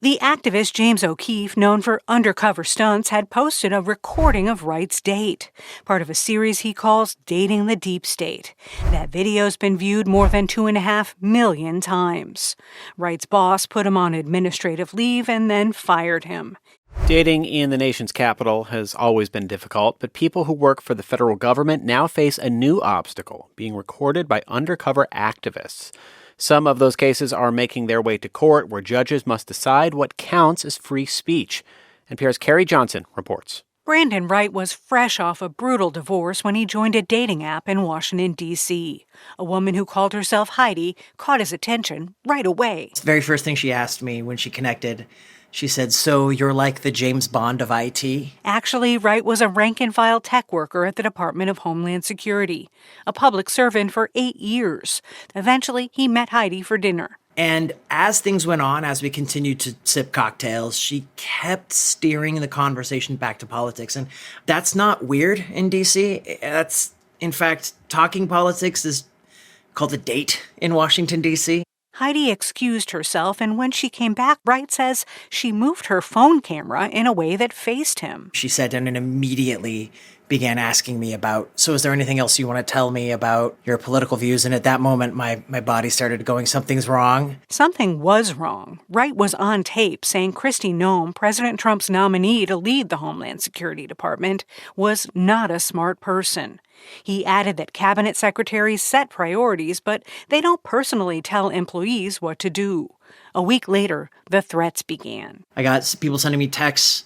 The activist James O'Keefe, known for undercover stunts, had posted a recording of Wright's date, part of a series he calls Dating the Deep State. That video's been viewed more than 2.5 million times. Wright's boss put him on administrative leave and then fired him. Dating in the nation's capital has always been difficult, but people who work for the federal government now face a new obstacle, being recorded by undercover activists. Some of those cases are making their way to court, where judges must decide what counts as free speech. NPR's Carrie Johnson reports. Brandon Wright was fresh off a brutal divorce when he joined a dating app in Washington, D.C. A woman who called herself Heidi caught his attention right away. The very first thing she asked me when she connected, she said, "So you're like the James Bond of IT?" Actually, Wright was a rank-and-file tech worker at the Department of Homeland Security, a public servant for 8 years. Eventually, he met Heidi for dinner. And as things went on, as we continued to sip cocktails, she kept steering the conversation back to politics. And that's not weird in D.C. That's, in fact, talking politics is called a date in Washington, D.C. Heidi excused herself, and when she came back, Wright says she moved her phone camera in a way that faced him. She sat down and immediately began asking me about, "So is there anything else you want to tell me about your political views?" And at that moment, my body started going, something's wrong. Something was wrong. Wright was on tape saying Kristi Noem, President Trump's nominee to lead the Homeland Security Department, was not a smart person. He added that cabinet secretaries set priorities, but they don't personally tell employees what to do. A week later, the threats began. I got people sending me texts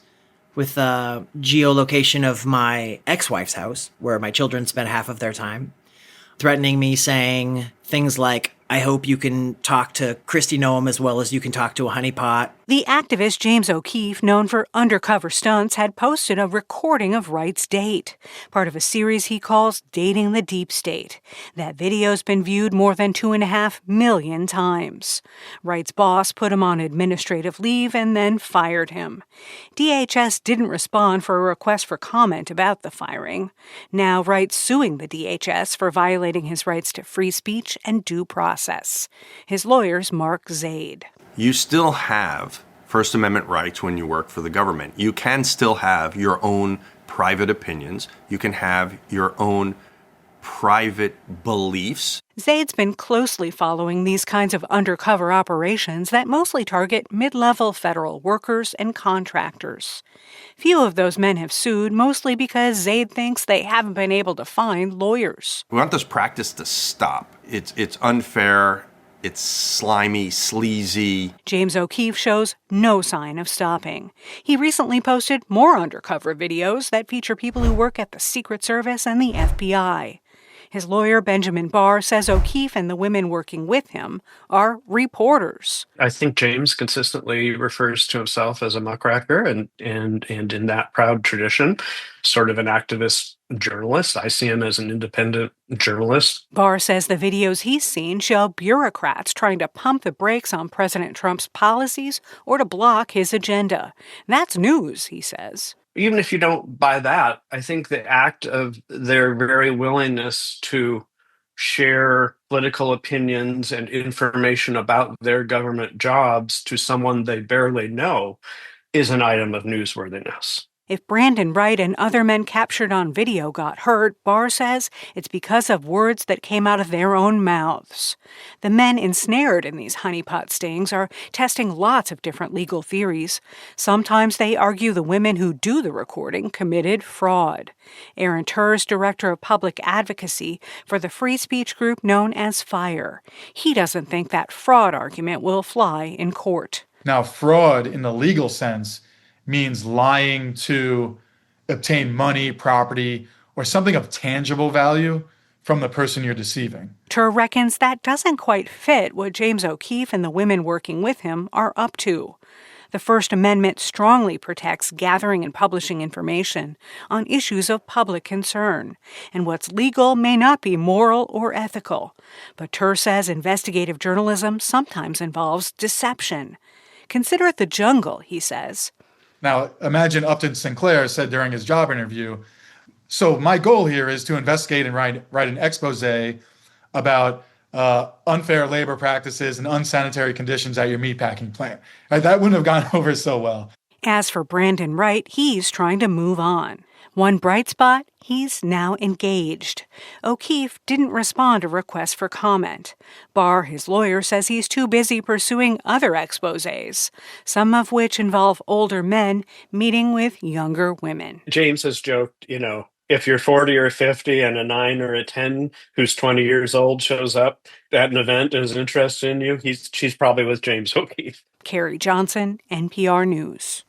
with geolocation of my ex-wife's house, where my children spent half of their time, threatening me, saying things like, "I hope you can talk to Kristi Noem as well as you can talk to a honeypot." The activist James O'Keefe, known for undercover stunts, had posted a recording of Wright's date, part of a series he calls Dating the Deep State. That video's been viewed more than 2.5 million times. Wright's boss put him on administrative leave and then fired him. DHS didn't respond for a request for comment about the firing. Now Wright's suing the DHS for violating his rights to free speech and due process. His lawyers mark Zaid. You still have First Amendment rights when you work for the government. You can still have your own private opinions. You can have your own private beliefs. Zaid's been closely following these kinds of undercover operations that mostly target mid-level federal workers and contractors. Few of those men have sued, mostly because Zaid thinks they haven't been able to find lawyers. We want this practice to stop. It's unfair. It's slimy, sleazy. James O'Keefe shows no sign of stopping. He recently posted more undercover videos that feature people who work at the Secret Service and the FBI. His lawyer, Benjamin Barr, says O'Keefe and the women working with him are reporters. I think James consistently refers to himself as a muckraker and in that proud tradition, sort of an activist journalist. I see him as an independent journalist. Barr says the videos he's seen show bureaucrats trying to pump the brakes on President Trump's policies or to block his agenda. That's news, he says. Even if you don't buy that, I think the act of their very willingness to share political opinions and information about their government jobs to someone they barely know is an item of newsworthiness. If Brandon Wright and other men captured on video got hurt, Barr says it's because of words that came out of their own mouths. The men ensnared in these honeypot stings are testing lots of different legal theories. Sometimes they argue the women who do the recording committed fraud. Aaron Turr's director of public advocacy for the free speech group known as FIRE. He doesn't think that fraud argument will fly in court. Now, fraud in the legal sense means lying to obtain money, property, or something of tangible value from the person you're deceiving. Turr reckons that doesn't quite fit what James O'Keefe and the women working with him are up to. The First Amendment strongly protects gathering and publishing information on issues of public concern, and what's legal may not be moral or ethical. But Turr says investigative journalism sometimes involves deception. Consider it the jungle, he says. Now, imagine Upton Sinclair said during his job interview, "So my goal here is to investigate and write an expose about unfair labor practices and unsanitary conditions at your meatpacking plant. Right? That wouldn't have gone over so well. As for Brandon Wright, he's trying to move on. One bright spot, he's now engaged. O'Keefe didn't respond to requests for comment. Barr, his lawyer, says he's too busy pursuing other exposés, some of which involve older men meeting with younger women. James has joked, if you're 40 or 50 and a 9 or a 10 who's 20 years old shows up at an event and is interested in you, she's probably with James O'Keefe. Carrie Johnson, NPR News.